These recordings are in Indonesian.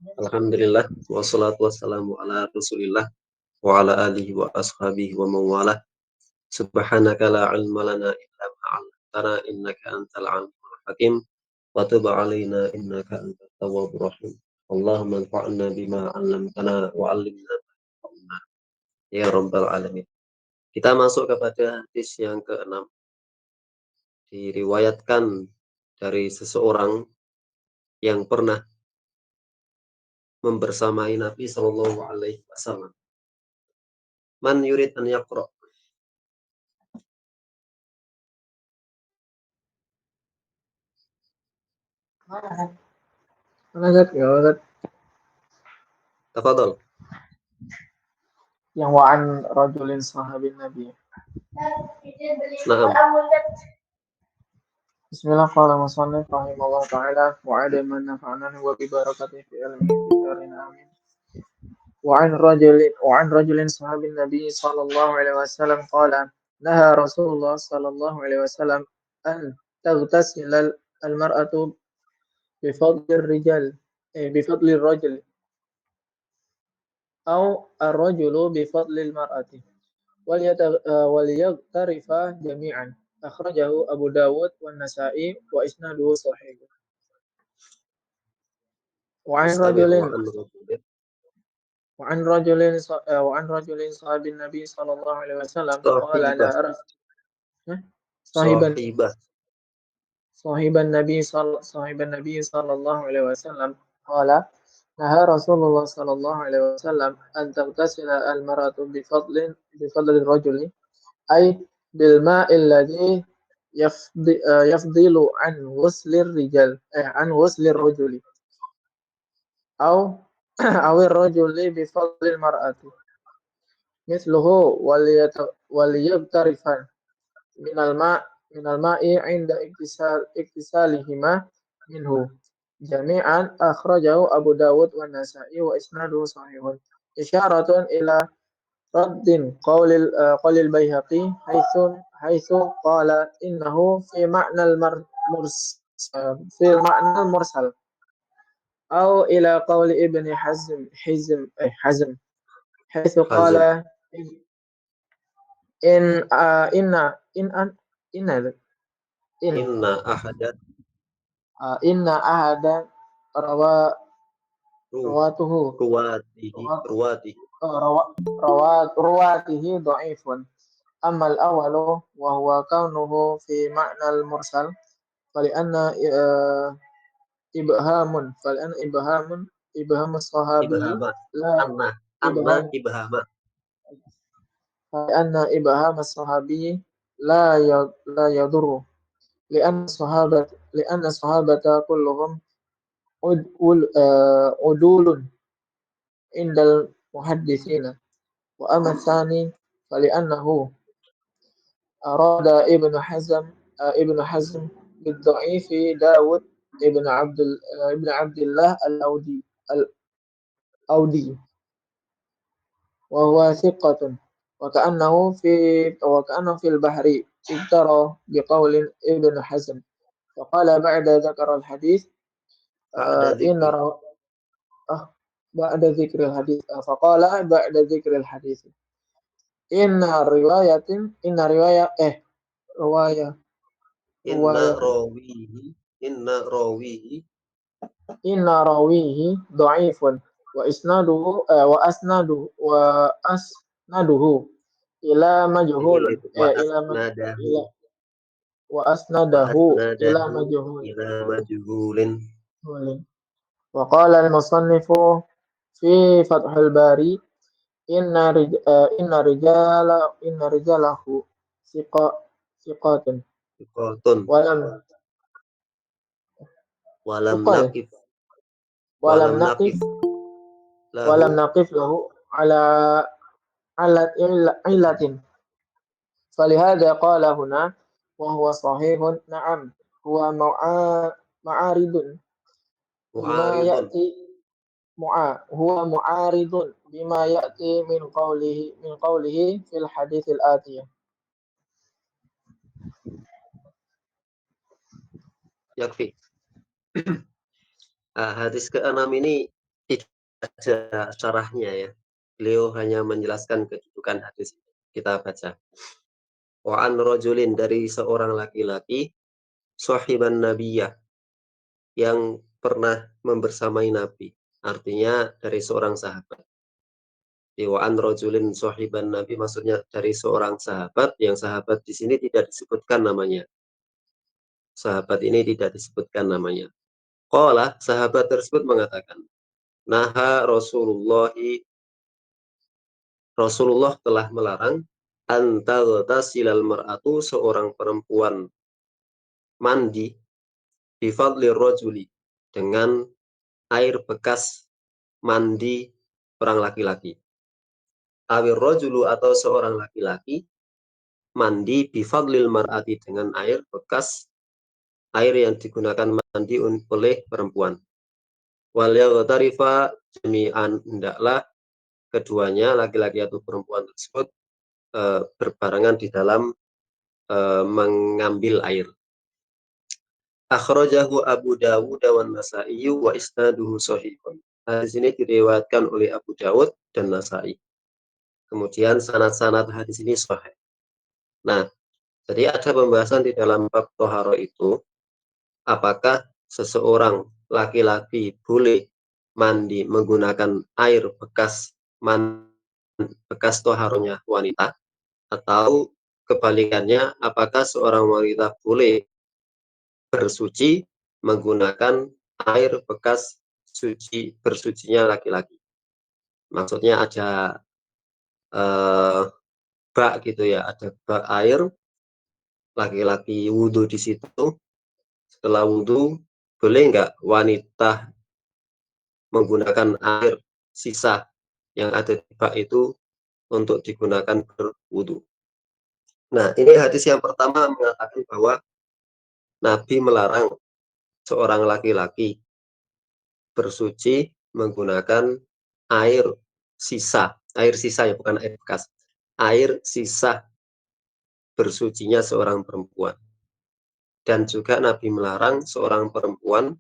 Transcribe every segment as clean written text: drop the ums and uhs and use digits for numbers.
Alhamdulillah wassalatu wassalamu ala Rasulillah wa ala alihi wa ashabihi wa mawalah. Subhanaka la ilma lana illa ma 'allamtana innaka antal alimul hakim wa tub 'alaina innaka antat tawwabur rahim. Allahumma anfa'na bima 'allamtana wa 'allimna ma yanfa'una ya rabbal alamin. Kita masuk kepada hadis yang ke-6. Diriwayatkan dari seseorang yang pernah membersamai Nabi sallallahu alaihi wasallam. Man yurid an yaqra. Tafadhal. Yang wa'an rajulin sahabin Nabi. Naam. Bismillah qala musannif rahimahullah ta'ala wa 'ala man nafa'ana wa bi barakatihi fi ilmihi fi darin amin. وعن رجل صحاب النبي صلى الله عليه وسلم قال نهى رسول الله صلى الله عليه وسلم أن تغتسل المرأة بفضل الرجال بفضل الرجل أو الرجل بفضل المرأة وليغترفا جميعا أخرجه أبو داود والنسائي وإسناده صحيح. وعن رجل صحاب النبي صلى الله عليه وسلم قال صاحب النبي صلى الله عليه وسلم قال نهى رسول الله صلى الله عليه وسلم أن تغتسل المرأة بفضل الرجل أي بالماء الذي يفضل عن غسل الرجال عن غسل الرجل أو أو الرجل بفضل المرأة مثله وليغترفان من الماء عند اغتسالهما منه جميعا أخرجه أبو داود والنسائي وإسناده صحيح إشارة إلى رد قول البيهقي حيث قال إنه في معنى المرسل أو إلى قول ابن حزم حيث قال إن أحد رواته ضعيف أما الأول وهو كونه في معنى المرسل فلأن إبهام الصحابي لا يضر لأن الصحابة كلهم عدول عند المحدثين. وأما الثاني فلأنه أراد ابن حزم بالضعيف داود ابن عبد الله الأودي وهو ثقة وكأنه في البحر افترى بقول ابن حزم فقال بعد ذكر الحديث بعد ذكر الحديث فقال بعد ذكر الحديث إن راويه ضعيف وأسنده إلى مجهول وقال المصنف في فتح الباري إن رجاله ثقات ولم نقف له على علة فلهذا قال هنا وهو صحيح نعم هو معارض بما يأتي بما يأتي من قوله في الحديث الآتي. Yakfi. Hadis ke-6 ini ada syarahnya ya. Beliau hanya menjelaskan kedudukan hadis. Kita baca. Wa an rajulin, dari seorang laki-laki, sahiban nabiyah, yang pernah membersamai Nabi. Artinya dari seorang sahabat. Wa an rajulin sahiban Nabi maksudnya dari seorang sahabat, yang sahabat di sini tidak disebutkan namanya. Sahabat ini tidak disebutkan namanya. Qala, sahabat tersebut mengatakan, Naha Rasulullah telah melarang antaghtasilal mar'atu, seorang perempuan mandi bifadli rajuli, dengan air bekas mandi orang laki-laki. Awir rajulu, atau seorang laki-laki mandi bifadlil mar'ati, dengan air bekas air yang digunakan mandi oleh perempuan. Wal yaghtarifa jami'an, hendaklah keduanya, laki-laki atau perempuan tersebut, berbarengan di dalam mengambil air. Akhrajahu Abu Dawud wan Nasa'i wa isnaduhu shahihun. Hadis ini diriwayatkan oleh Abu Dawud dan Nasa'i. Kemudian sanad-sanad hadis ini sahih. Nah, jadi ada pembahasan di dalam bab toharo itu, apakah seseorang laki-laki boleh mandi menggunakan air bekas toharonya wanita, atau kebalikannya, apakah seorang wanita boleh bersuci menggunakan air bekas bersucinya laki-laki. Maksudnya ada bak gitu ya, ada bak air, laki-laki wudhu di situ. Setelah wudhu, boleh nggak wanita menggunakan air sisa yang ada di bak itu untuk digunakan berwudhu? Nah, ini hadis yang pertama mengatakan bahwa Nabi melarang seorang laki-laki bersuci menggunakan air air sisa ya, bukan air bekas, air sisa bersucinya seorang perempuan. Dan juga Nabi melarang seorang perempuan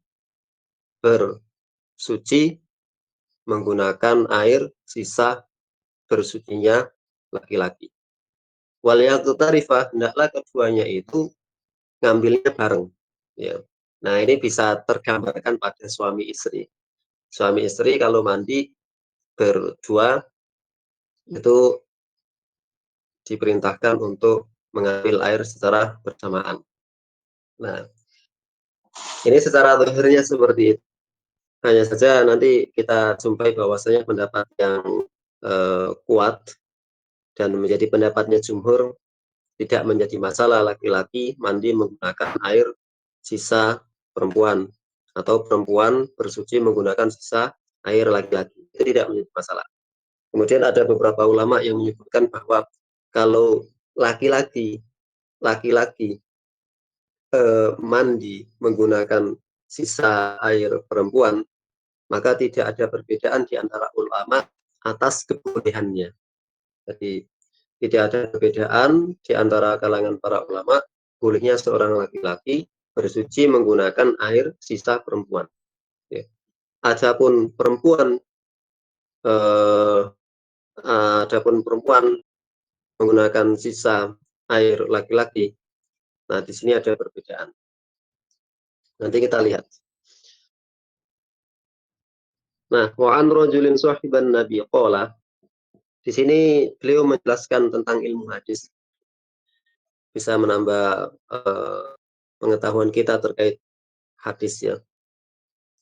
bersuci menggunakan air sisa bersucinya laki-laki. Wal yaghtarifa, hendaklah keduanya itu ngambilnya bareng. Ya. Nah, ini bisa tergambarkan pada suami istri. Suami istri kalau mandi berdua itu diperintahkan untuk mengambil air secara bersamaan. Nah, ini secara zahirnya seperti itu. Hanya saja nanti kita jumpai bahwasanya pendapat yang kuat dan menjadi pendapatnya jumhur, tidak menjadi masalah laki-laki mandi menggunakan air sisa perempuan, atau perempuan bersuci menggunakan sisa air laki-laki. Itu tidak menjadi masalah. Kemudian ada beberapa ulama yang menyebutkan bahwa kalau laki-laki mandi menggunakan sisa air perempuan, maka tidak ada perbedaan di antara ulama atas kebolehannya. Jadi tidak ada perbedaan di antara kalangan para ulama bolehnya seorang laki-laki bersuci menggunakan air sisa perempuan. Ya. Adapun perempuan eh, menggunakan sisa air laki-laki, nah di sini ada perbedaan. Nanti kita lihat. Nah, wa an rajulin sahiban nabi qala, di sini beliau menjelaskan tentang ilmu hadis, bisa menambah pengetahuan kita terkait hadis ya.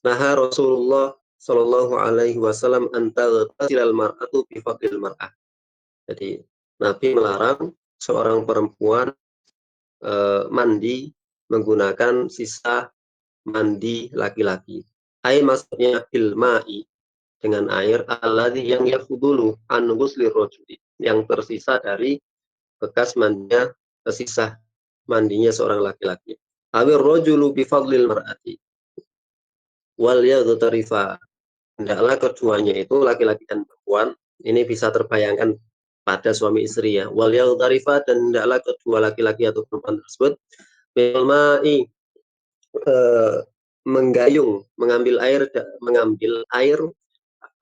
Nah, Rasulullah Shallallahu Alaihi Wasallam antaghtasilal mar'atu bi fadlil mar'ah. Jadi Nabi melarang seorang perempuan mandi menggunakan sisa mandi laki-laki. Ai, maksudnya bil ma'i, dengan air, alladzi yang yafudulu an ghuslir rajuli, yang tersisa dari bekas mandinya, sisa mandinya seorang laki-laki. Awir rajulu bi fadlil mar'ati wal yaghtarifa, hendaklah keduanya itu, laki-laki dan perempuan, ini bisa terbayangkan pada suami istri ya. Wal yaghtarifa, dan hendaklah kedua laki-laki atau perempuan tersebut bil ma'i, menggayung, mengambil air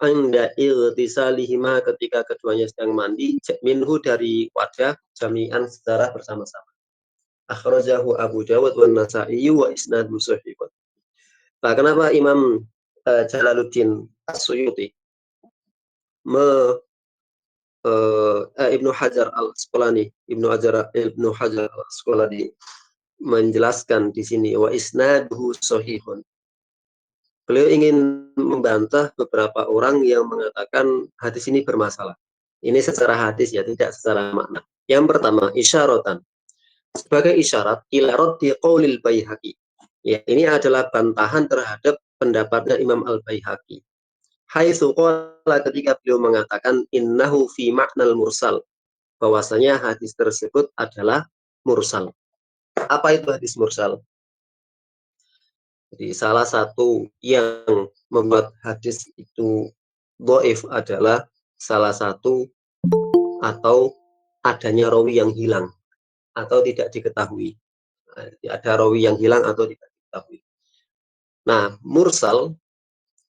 anda iltisalihima ketika keduanya sedang mandi minhu dari wadah jami'an secara bersama-sama. Akhrajahu Abu Dawud wa Nasa'i wa isnadu sahih. Nah, kenapa Imam Jalaluddin As-Suyuti Ibnu Hajar Al-Asqalani menjelaskan di sini wa isnaduhu sahihun. Beliau ingin membantah beberapa orang yang mengatakan hadis ini bermasalah. Ini secara hadis ya, tidak secara makna. Yang pertama, isyaratan. Sebagai isyarat, ila raddi qaulil Baihaqi. Ya, ini adalah bantahan terhadap pendapatnya Imam Al-Baihaqi. Haitsu qala ketika beliau mengatakan innahu fi ma'nal mursal, bahwasanya hadis tersebut adalah mursal. Apa itu hadis mursal? Jadi salah satu yang membuat hadis itu dhaif adalah salah satu atau adanya rawi yang hilang atau tidak diketahui. Ada rawi yang hilang atau tidak diketahui. Nah, mursal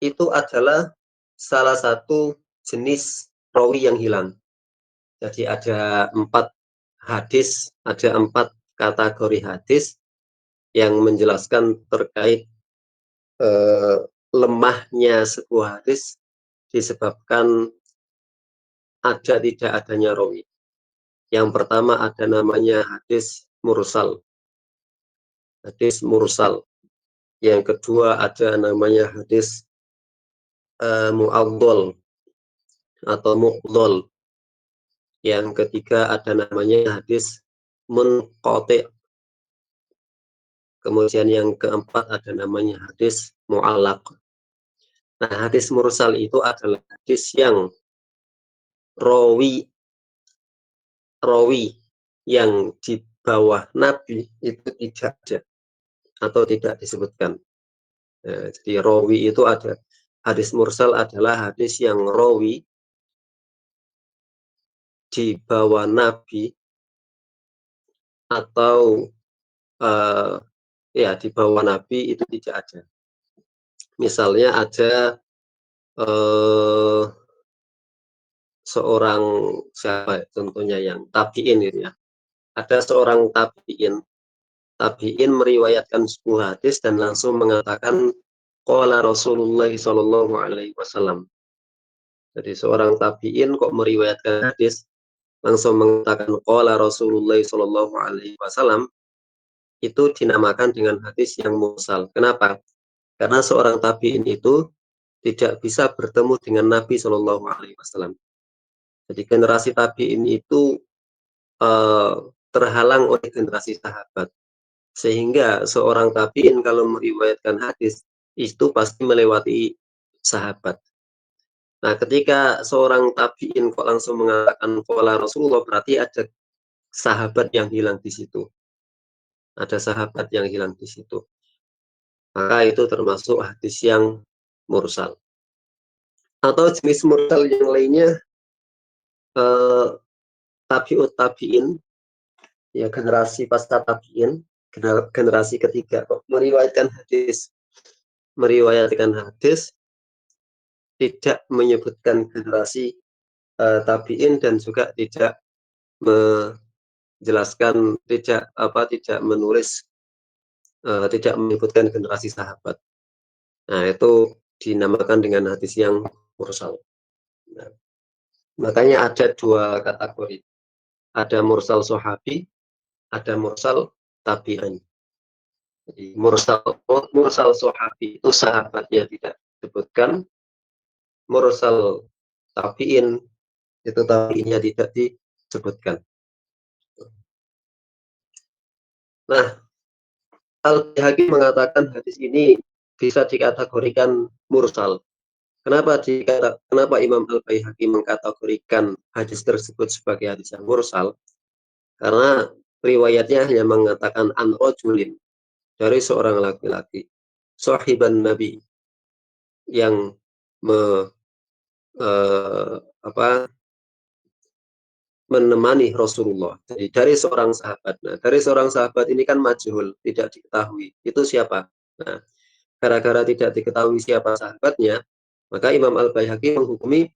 itu adalah salah satu jenis rawi yang hilang. Jadi ada 4 hadis, ada 4 kategori hadis yang menjelaskan terkait lemahnya sebuah hadis disebabkan tidak adanya rawi. Yang pertama ada namanya hadis mursal. Hadis mursal. Yang kedua ada namanya hadis mu'adhdhal atau mu'dhal. Yang ketiga ada namanya hadis munqati'. Kemudian yang keempat ada namanya hadis mu'allaq. Nah, hadis mursal itu adalah hadis yang rawi yang di bawah Nabi itu tidak ada atau tidak disebutkan. Jadi rawi itu ada. Hadis mursal adalah hadis yang rawi di bawah Nabi atau di bawah Nabi itu tidak ada. Misalnya ada seorang siapa contohnya yang tabi'in gitu ya. Ada seorang tabi'in meriwayatkan sebuah hadis dan langsung mengatakan qala Rasulullah sallallahu alaihi wasallam. Jadi seorang tabi'in kok meriwayatkan hadis langsung mengatakan qala Rasulullah sallallahu alaihi wasallam, itu dinamakan dengan hadis yang mursal. Kenapa? Karena seorang tabi'in itu tidak bisa bertemu dengan Nabi sallallahu alaihi wasallam. Jadi generasi tabi'in itu terhalang oleh generasi sahabat. Sehingga seorang tabi'in kalau meriwayatkan hadis itu pasti melewati sahabat. Nah, ketika seorang tabi'in kok langsung mengatakan qala Rasulullah, berarti ada sahabat yang hilang di situ. Ada sahabat yang hilang di situ. Maka itu termasuk hadis yang mursal. Atau jenis mursal yang lainnya tabi'ut tabi'in, ya generasi pasca tabi'in, generasi ketiga kok meriwayatkan hadis tidak menyebutkan generasi tabi'in dan juga tidak menjelaskan tidak menulis tidak menyebutkan generasi sahabat. Nah, itu dinamakan dengan hadis yang mursal. Nah, makanya ada 2 kategori. Ada mursal sahabi, ada mursal tabi'in. Jadi mursal sahabi itu sahabatnya tidak disebutkan. Mursal tabi'in itu tabi'innya tidak disebutkan. Nah, Al-Baihaqi mengatakan hadis ini bisa dikategorikan mursal. Kenapa Imam Al-Baihaqi mengkategorikan hadis tersebut sebagai hadis yang mursal? Karena riwayatnya hanya mengatakan an rajulin, dari seorang laki-laki, sahiban Nabi, yang menemani Rasulullah. Jadi dari seorang sahabat. Nah, dari seorang sahabat ini kan majhul, tidak diketahui. Itu siapa? Nah, gara-gara tidak diketahui siapa sahabatnya, Maka Imam Al-Baihaqi menghukumi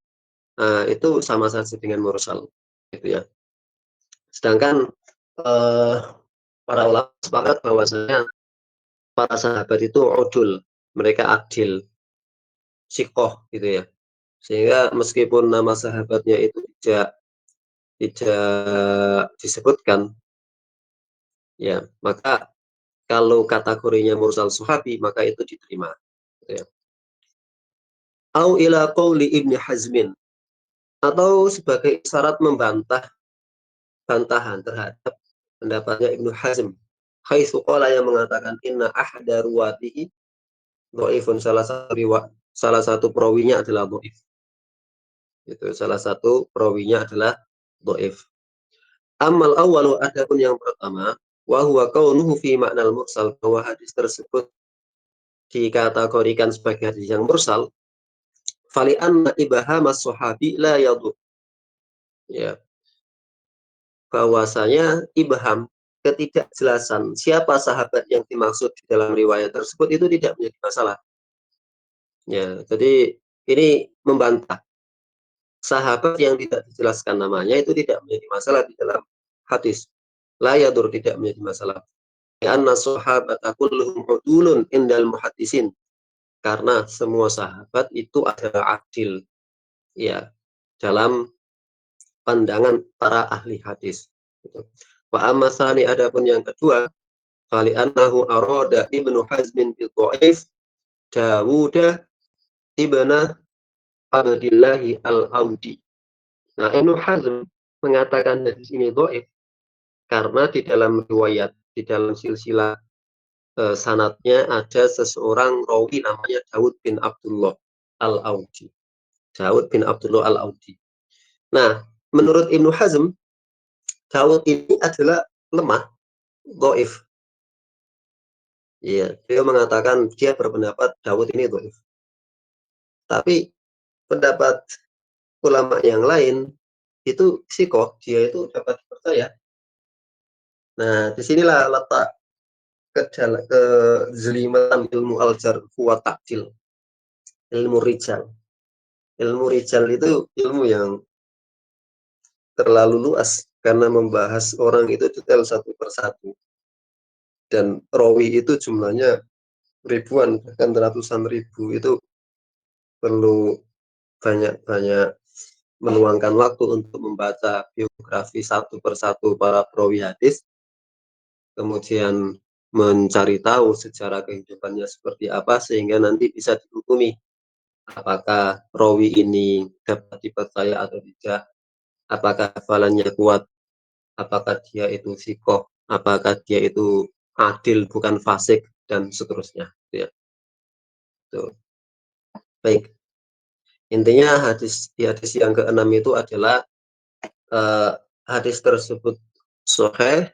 itu sama saja dengan mursal, gitu ya. Sedangkan para ulama sepakat bahwasanya para sahabat itu udul, mereka adil, sikoh, gitu ya. Sehingga meskipun nama sahabatnya itu tidak disebutkan, ya, maka kalau kategorinya mursal sahabi, maka itu diterima. Gitu ya. Au ila qawli Ibnu Hazmin, atau sebagai syarat membantah bantahan terhadap pendapatnya Ibnu Hazm. Haitsu qala, yang mengatakan inna ahda ruwatihi dhaifun, salah satu perawinya adalah dhaif. Itu salah satu perawinya adalah dhaif. Amal awalu, adapun yang pertama, wa huwa kaunuhu fi ma'nal mursal, bahwa hadis tersebut dikategorikan sebagai hadis yang mursal, fali anna ibham as-sahabi la yadur. Ya, bahwasanya ibham, ketidakjelasan siapa sahabat yang dimaksud di dalam riwayat tersebut itu tidak menjadi masalah. Ya, jadi ini membantah sahabat yang tidak dijelaskan namanya itu tidak menjadi masalah di dalam hadis. La yadur, tidak menjadi masalah. Karena sahabat kulluhum udulun indal muhaddisin, karena semua sahabat itu adalah adil, ya, dalam pandangan para ahli hadis. Wa amma tsani, adapun yang kedua, fali annahu arada Ibnu Hazmin bi dhaif Dawud ibna Abdillahi al-Audi. Nah, Ibnu Hazm mengatakan hadis ini dhaif karena di dalam riwayat, di dalam silsilah sanatnya ada seseorang rawi namanya Daud bin Abdullah al-Audi. Daud bin Abdullah al-Audi. Nah, menurut Ibnu Hazm, Daud ini adalah lemah, dhaif. Iya, dia mengatakan, dia berpendapat Daud ini dhaif. Tapi pendapat ulama yang lain itu sikoh, dia itu dapat dipercaya. Nah, disinilah letak kezelimatan ilmu al-jarh wa ta'dil, ilmu rijal. Ilmu rijal itu ilmu yang terlalu luas karena membahas orang itu detail satu persatu. Dan rawi itu jumlahnya ribuan, bahkan ratusan ribu. Itu perlu banyak-banyak meluangkan waktu untuk membaca biografi satu persatu para perawi hadis, kemudian mencari tahu sejarah kehidupannya seperti apa, sehingga nanti bisa dihukumi apakah rawi ini dapat dipercaya atau tidak, apakah hafalannya kuat, apakah dia itu sikoh, apakah dia itu adil bukan fasik, dan seterusnya. Ya. Tuh. Baik, intinya di hadis yang keenam itu adalah hadis tersebut sahih,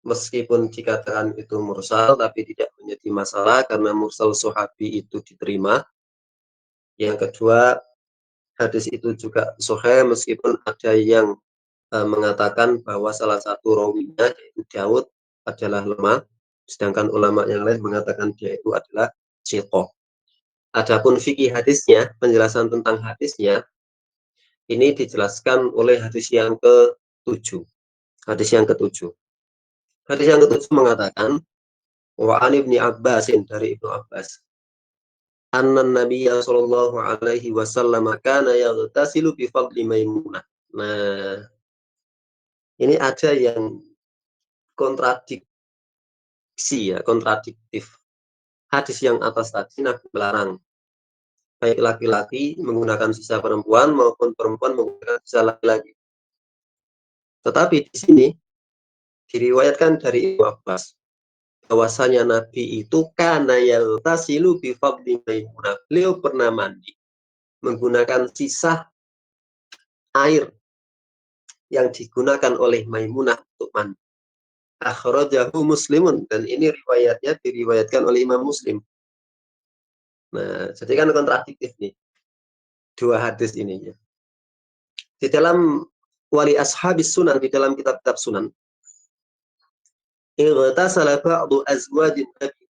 meskipun dikatakan itu mursal, tapi tidak menjadi masalah karena mursal sahabi itu diterima. Yang kedua, hadis itu juga sahih meskipun ada yang mengatakan bahwa salah satu rawinya, yaitu Daud, adalah lemah, sedangkan ulama yang lain mengatakan dia itu adalah thiqah. Adapun fikih hadisnya, penjelasan tentang hadisnya, ini dijelaskan oleh hadis yang ke-7. Hadis yang ke-7. Hadis yang ke-7 mengatakan, wa an Ibni Abbasin, dari Ibnu Abbas, anna Nabiyya sallallahu alaihi wasallam kana yaghtasilu bi fadli Maimunah. Nah, ini ada yang kontradiktif. Hadis yang atas tadi Nabi melarang baik laki-laki menggunakan sisa perempuan maupun perempuan menggunakan sisa laki-laki. Tetapi di sini diriwayatkan dari Ibnu Abbas bahwasanya Nabi itu kana yaltasilu bi fadli Maimunah. Beliau pernah mandi menggunakan sisa air yang digunakan oleh Maimunah untuk mandi. Akhrajahu Muslimun, dan ini riwayatnya diriwayatkan oleh Imam Muslim. Nah, jadi kan kontradiktif nih dua hadis ini. Di dalam Wali Ashabis Sunan, di dalam kitab-kitab Sunan, ightasala ba'du azwajin nabi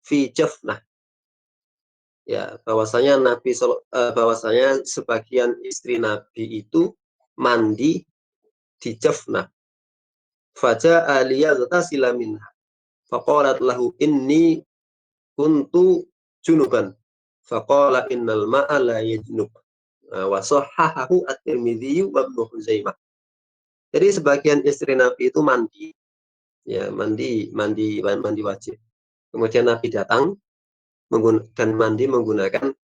fi jafnah. Ya, bahwasanya sebagian istri Nabi itu mandi di Jafnah. Faja'a liyaghtasila minha. Faqalat lahu inni kuntu junuban. Faqala innal ma'a la yajnub. Wa sahhahahu at-Tirmidzi wa Ibnu Huzaimah. Jadi sebagian istri Nabi itu mandi, ya mandi wajib. Kemudian Nabi datang dan mandi menggunakan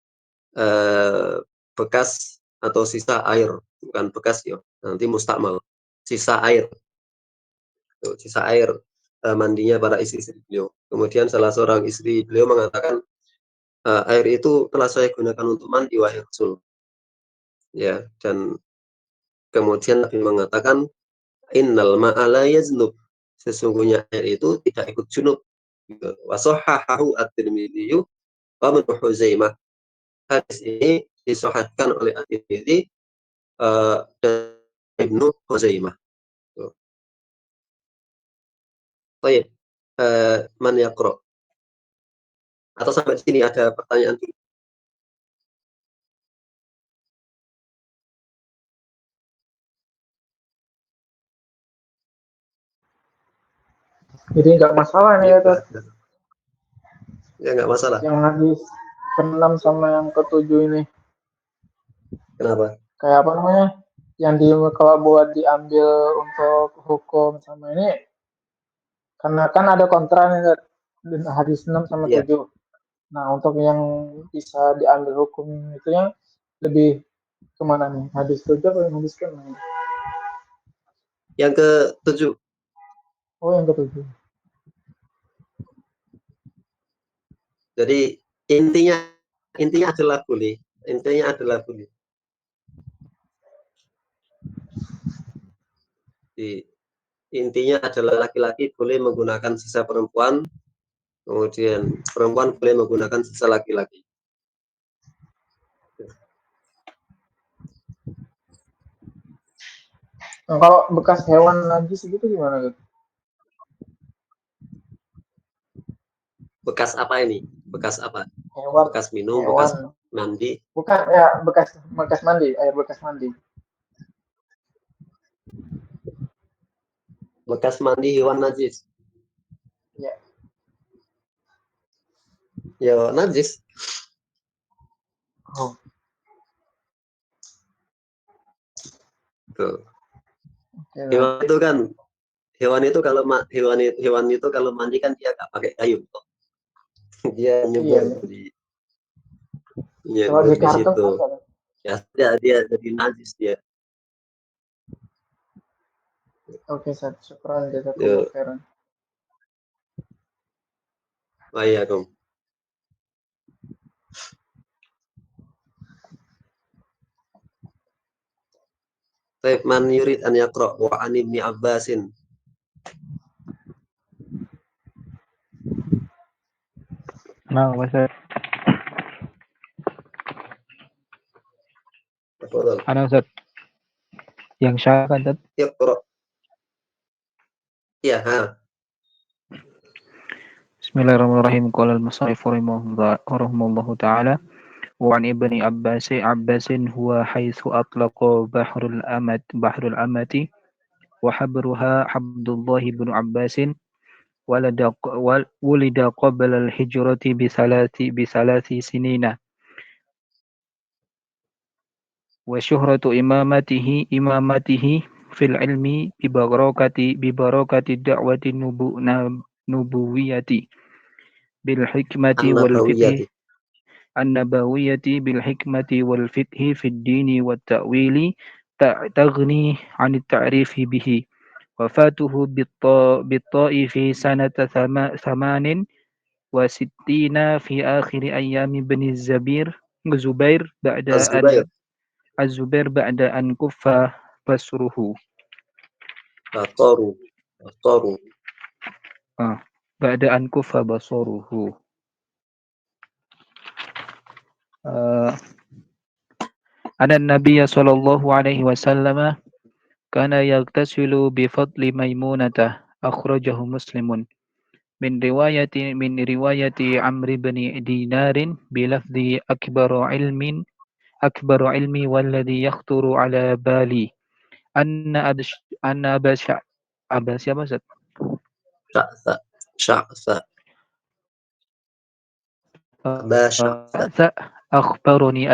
bekas atau sisa air, bukan bekas ya, nanti mustakmal, sisa air, sisa air mandinya para istri-istri beliau. Kemudian salah seorang istri beliau mengatakan, air itu telah saya gunakan untuk mandi wahai Rasul. Ya, dan kemudian Nabi mengatakan, innal ma'ala yaznub, sesungguhnya air itu tidak ikut junub. Wasohahahu at-Tirmidzi wa Ibnu Huzaimah. Hadis ini disahihkan oleh At-Tirmidzi dan Ibnu Huzaimah. Baik, man yaqra? Atau sampai sini ada pertanyaan? Jadi nggak masalah nih Ya, ya, Tat. ya nggak masalah. Yang hadis ke-6 sama yang ke-7 ini. Kenapa? Kayak apa namanya? Yang kalau buat diambil untuk hukum sama ini, karena kan ada kontra nih, Tat. Hadis 6 sama Ya, 7. Nah, untuk yang bisa diambil hukum itu yang lebih kemana nih? Hadis 7 atau yang hadis ke-6? yang ke-7. Oh, yang ke-7. Jadi intinya adalah boleh. Intinya adalah boleh. Jadi, intinya adalah laki-laki boleh menggunakan sisa perempuan, kemudian perempuan boleh menggunakan sisa laki-laki. Nah, kalau bekas hewan najis gitu gimana, Tat? Bekas apa ini? Bekas apa? Hewan, Bekas minum, bekas hewan. mandi, Bukan ya, bekas bekas mandi, air bekas mandi. bekas mandi hewan najis. Ya. Ya najis. Oh, Tuh. oke, Tat. Hewan itu kan hewan itu kalau mandi kan dia nggak pakai kayu, dia Iya, nyebur iya. Kalau di di karton situ. ada, Tat. Ya dia jadi najis dia. Oke, Tat. Syukran jazakallahu Yo, khairan. waalaikumsalam. Taib man yurid an yaqra wa an ibni Abbasin. Nah, Ustaz. Tafadhal. Ada Ustaz. Yang syah kan, Ustaz? Yaqra. Ya, ha. Bismillahirrahmanirrahim. Qala al-musannif rahimahullahu ta'ala. Wa an ibni Abbasin huwa haitsu atlaqa bahrul amati wa habruha Abdullah ibn Abbasin wulida qabla al-hijrati bisalati sinina wa syuhratu imamatihi fil ilmi bibarakati da'wati nubuwiyati bil hikmati wal fiqhi An-Nabawiyati. النبوية بالحكمة والفقه في الدين والتأويل تغني عن التعريف به. وفاته بالطاء في سنة 68 في آخر أيام بن الزبير Az-Zubair. بعد أن كف بصره. Basaru. Basaru. بعد أن كف بصره. أن النبي صلى الله عليه وسلم كان يغتسل بفضل ميمونة أخرجه مسلم. من رواية عمرو بن دينار بلفظ أكبر علمي والذي يخطر على بالي أن أبا siapa Ustaz? Sya'sa. Sya'sa. Aba Sya'sa. أخبرني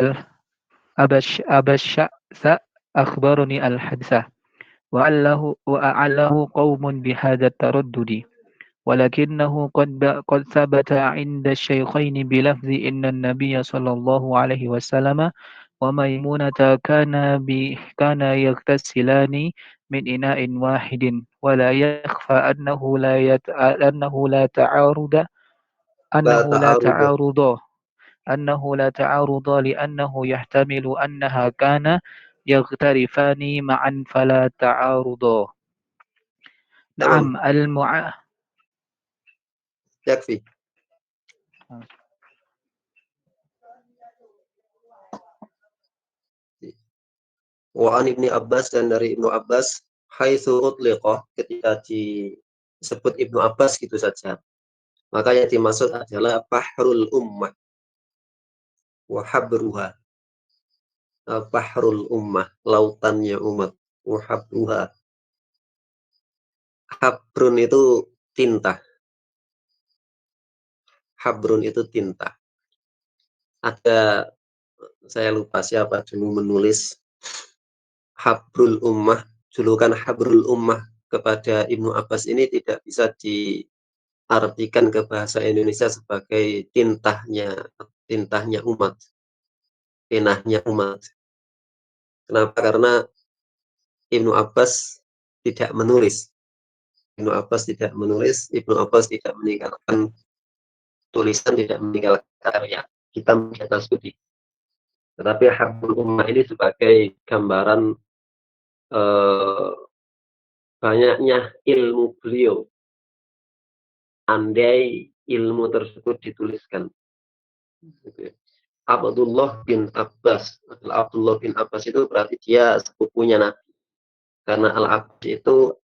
أبا الشأس أخبرني الحدث وأعله قوم بهذا التردد ولكنه قد ثبت عند الشيخين بلفظ إن النبي صلى الله عليه وسلم وميمونة كان يغتسلان من إناء واحد ولا يخفى La أنه لا ta'arudu. تعارض لأنه يحتمل أنها كان يغترفان معا فلا تعارض. Tamam. نعم Yakfi. Wa an Ibni Abbas, dan dari Ibnu Abbas, haitsu utliqa, ketika disebut Ibnu Abbas gitu saja, maka yang dimaksud adalah bahrul ummah wa habruha. Bahrul ummah, lautannya umat. Wa habruha. Habrun itu tinta. Habrun itu tinta. Ada, saya lupa siapa dulu menulis Habrul Ummah, julukan Habrul Ummah kepada Ibnu Abbas ini tidak bisa diartikan ke bahasa Indonesia sebagai tintanya umat, tinahnya umat. Kenapa? Karena Ibnu Abbas tidak menulis. Ibnu Abbas tidak menulis, Ibnu Abbas tidak meninggalkan tulisan, tidak meninggalkan karya hitam di atas putih. Tetapi Habrul Ummah ini sebagai gambaran banyaknya ilmu beliau. Andai ilmu tersebut dituliskan. Abdullah bin Abbas. Abdullah bin Abbas itu berarti dia sepupunya Nabi. Karena Al-Abbas itu